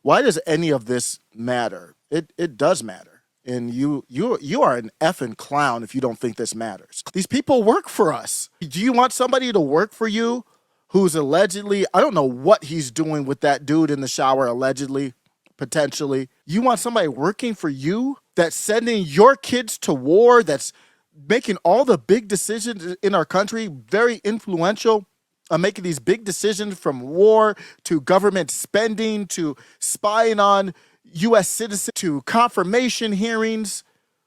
Why does any of this matter? It does matter. And you are an effing clown if you don't think this matters. These people work for us. Do you want somebody to work for you who's allegedly, I don't know what he's doing with that dude in the shower, allegedly, potentially. You want somebody working for you that's sending your kids to war, that's making all the big decisions in our country, very influential, making these big decisions from war to government spending to spying on U.S. citizens to confirmation hearings.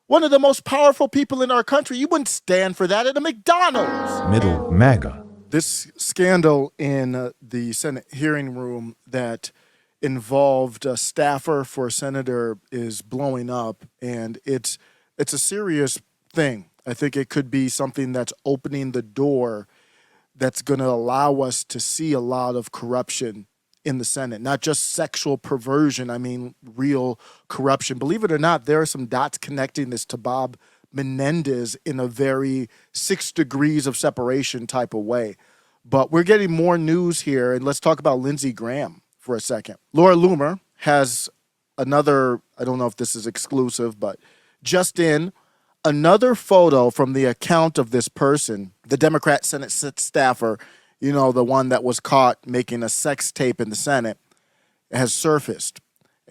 One of the most powerful people in our country. You wouldn't stand for that at a McDonald's. Middle MAGA. This scandal in the Senate hearing room that involved a staffer for a senator is blowing up, and it's a serious thing. I think it could be something that's opening the door that's going to allow us to see a lot of corruption in the Senate, not just sexual perversion. I mean, real corruption. Believe it or not, there are some dots connecting this to Bob Menendez in a very 6 degrees of separation type of way. But we're getting more news here, and let's talk about Lindsey Graham for a second. Laura Loomer has another, I don't know if this is exclusive, but just in, another photo from the account of this person, the Democrat Senate staffer, you know, the one that was caught making a sex tape in the Senate, has surfaced,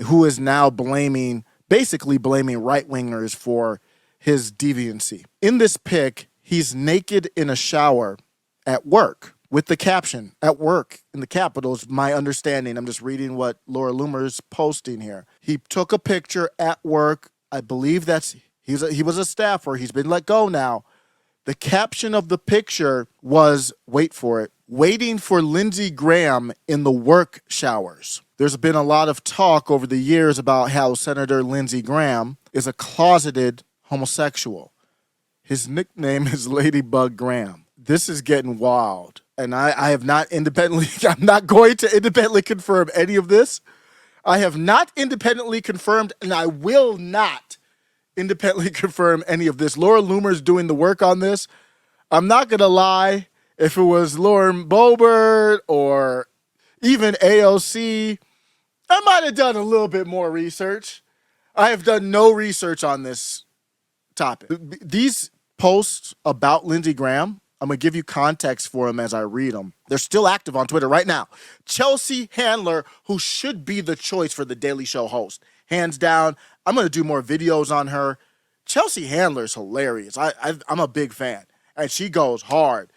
who is now basically blaming right-wingers for his deviancy. In this pic, he's naked in a shower at work with the caption, "At work in the Capitol," is my understanding. I'm just reading what Laura Loomer's posting here. He took a picture at work. I believe he was a staffer. He's been let go now. The caption of the picture was, wait for it, "Waiting for Lindsey Graham in the work showers." There's been a lot of talk over the years about how Senator Lindsey Graham is a closeted homosexual. His nickname is Ladybug Graham. This is getting wild. And I have not independently, I'm not going to independently confirm any of this. I have not independently confirmed, and I will not independently confirm any of this. Laura Loomer's doing the work on this. I'm not going to lie. If it was Lauren Boebert or even AOC, I might have done a little bit more research. I have done no research on this topic. These posts about Lindsey Graham, I'm going to give you context for them as I read them. They're still active on Twitter right now. Chelsea Handler, who should be the choice for the Daily Show host. Hands down, I'm going to do more videos on her. Chelsea Handler is hilarious. I'm a big fan. And she goes hard.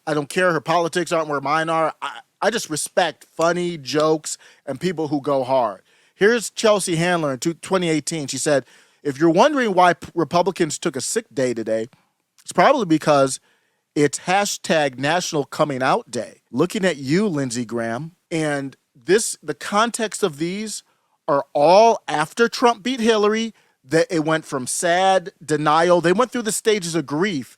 I don't care. Her politics aren't where mine are. I just respect funny jokes and people who go hard. Here's Chelsea Handler in 2018. She said, if you're wondering why Republicans took a sick day today, it's probably because it's hashtag National Coming Out Day. Looking at you, Lindsey Graham. And the context of these are all after Trump beat Hillary. That it went from sad, denial. They went through the stages of grief.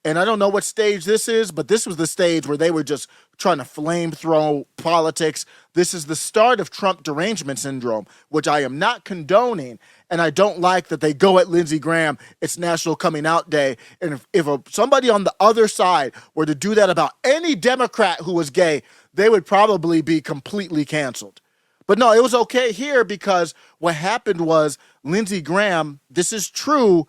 And I don't know what stage this is, but this was the stage where they were just trying to flamethrow politics. This is the start of Trump derangement syndrome, which I am not condoning. And I don't like that they go at Lindsey Graham. It's National Coming Out Day. And if somebody on the other side were to do that about any Democrat who was gay, they would probably be completely canceled. But no, it was okay here because what happened was Lindsey Graham, this is true,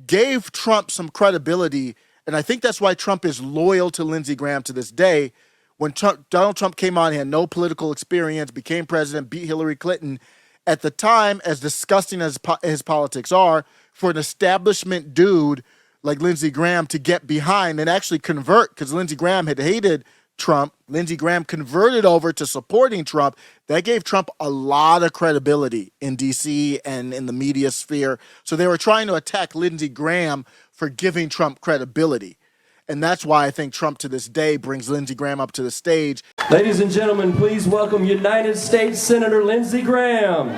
gave Trump some credibility. And I think that's why Trump is loyal to Lindsey Graham to this day. When Donald Trump came on, he had no political experience, became president, beat Hillary Clinton. At the time, as disgusting as his politics are, for an establishment dude like Lindsey Graham to get behind and actually convert, because Lindsey Graham had hated Trump, Lindsey Graham converted over to supporting Trump. That gave Trump a lot of credibility in D.C. and in the media sphere. So they were trying to attack Lindsey Graham for giving Trump credibility. And that's why I think Trump to this day brings Lindsey Graham up to the stage. Ladies and gentlemen, please welcome United States Senator Lindsey Graham.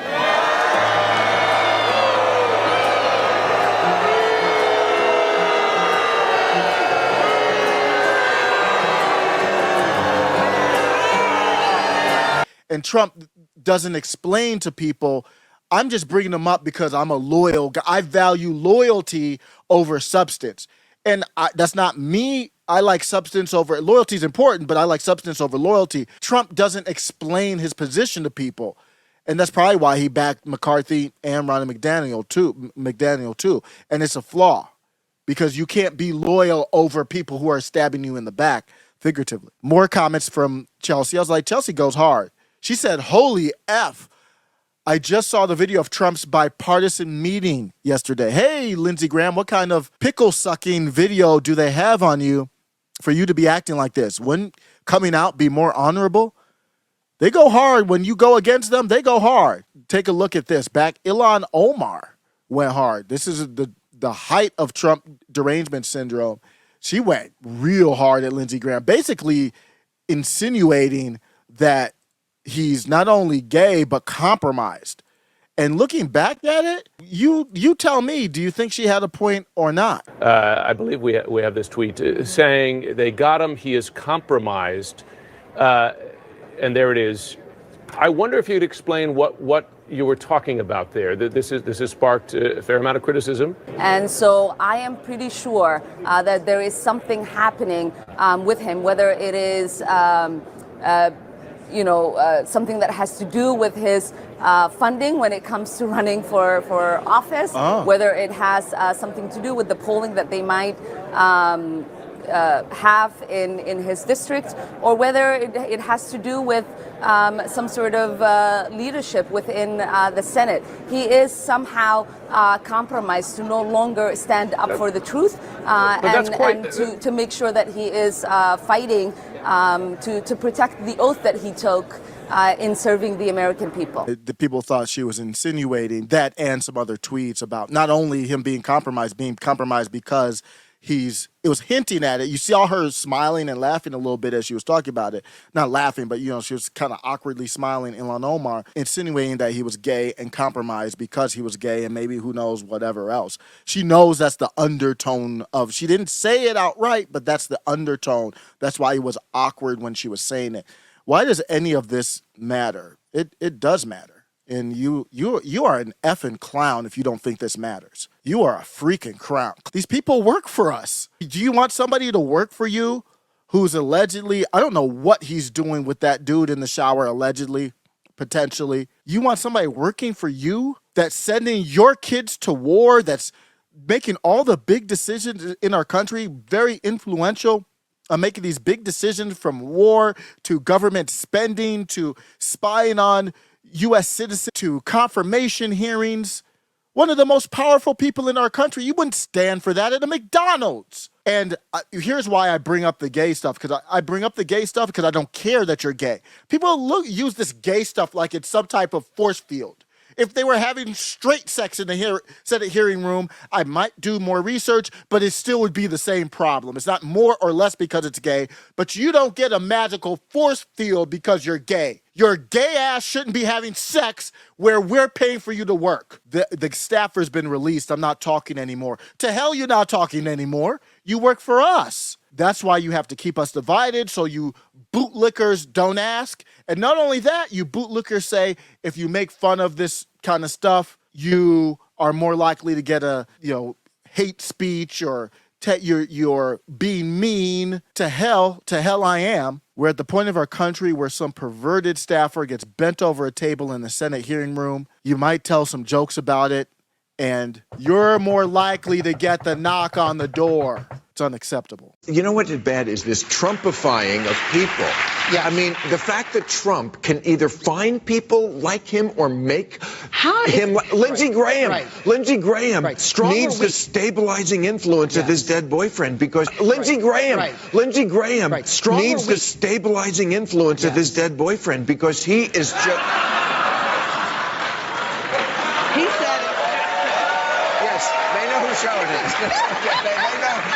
And Trump doesn't explain to people, I'm just bringing them up because I'm a loyal guy. I value loyalty over substance. And that's not me. I like substance over loyalty is important, but I like substance over loyalty. Trump doesn't explain his position to people. And that's probably why he backed McCarthy and Ronnie McDaniel too. And it's a flaw because you can't be loyal over people who are stabbing you in the back, figuratively. More comments from Chelsea. I was like, Chelsea goes hard. She said, holy F. I just saw the video of Trump's bipartisan meeting yesterday. Hey, Lindsey Graham, what kind of pickle-sucking video do they have on you for you to be acting like this? Wouldn't coming out be more honorable? They go hard. When you go against them, they go hard. Take a look at this. Back, Ilhan Omar went hard. This is the height of Trump derangement syndrome. She went real hard at Lindsey Graham, basically insinuating that he's not only gay, but compromised. And looking back at it, you tell me, do you think she had a point or not? I believe we have this tweet saying they got him, he is compromised. And there it is. I wonder if you'd explain what you were talking about there. This has sparked a fair amount of criticism. And so I am pretty sure that there is something happening with him, whether it is something that has to do with his funding when it comes to running for office, whether it has something to do with the polling that they might have in his district, or whether it has to do with some sort of leadership within the Senate. He is somehow compromised to no longer stand up for the truth and to make sure that he is fighting to protect the oath that he took in serving the American people. The people thought she was insinuating that and some other tweets about not only him being compromised because it was hinting at it. You saw her smiling and laughing a little bit as she was talking about it. Not laughing, but, she was kind of awkwardly smiling, Ilhan Omar, insinuating that he was gay and compromised because he was gay and maybe who knows whatever else. She knows that's the undertone of, she didn't say it outright, but that's the undertone. That's why it was awkward when she was saying it. Why does any of this matter? It does matter. And you are an effing clown if you don't think this matters. You are a freaking clown. These people work for us. Do you want somebody to work for you who's allegedly, I don't know what he's doing with that dude in the shower, allegedly, potentially. You want somebody working for you that's sending your kids to war, that's making all the big decisions in our country, very influential, making these big decisions from war to government spending to spying on U.S. citizens to confirmation hearings. One of the most powerful people in our country. You wouldn't stand for that at a McDonald's. And here's why I bring up the gay stuff, because I bring up the gay stuff because I don't care that you're gay. People use this gay stuff like it's some type of force field. If they were having straight sex in the Senate hearing room, I might do more research, but it still would be the same problem. It's not more or less because it's gay, but you don't get a magical force field because you're gay. Your gay ass shouldn't be having sex where we're paying for you to work. The staffer's been released. I'm not talking anymore. To hell you're not talking anymore. You work for us. That's why you have to keep us divided, so you bootlickers don't ask. And not only that, you bootlickers say if you make fun of this kind of stuff, you are more likely to get a hate speech or you're being mean. To hell I am. We're at the point of our country where some perverted staffer gets bent over a table in the Senate hearing room. You might tell some jokes about it, and you're more likely to get the knock on the door. It's unacceptable. You know what is bad is this Trumpifying of people. Yeah, I mean, the fact that Trump can either find people like him or make him like Lindsey Graham. Right. Lindsey Graham needs the stabilizing influence of his dead boyfriend because Lindsey Graham needs the stabilizing influence of his dead boyfriend because he is just. He said it. Yes, they know whose show it is.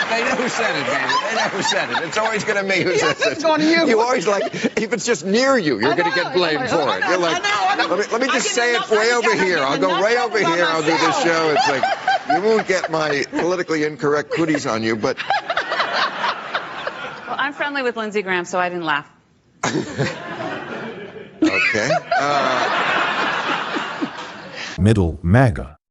They know who said it, baby. They know who said it. It's always going to be who says it. It's going to you. You always if it's just near you, you're going to get blamed for it. You're like, let me just say it way over here. I'll go way over here. I'll do this show. It's like, you won't get my politically incorrect cooties on you, but. Well, I'm friendly with Lindsey Graham, so I didn't laugh. Okay. Middle MAGA.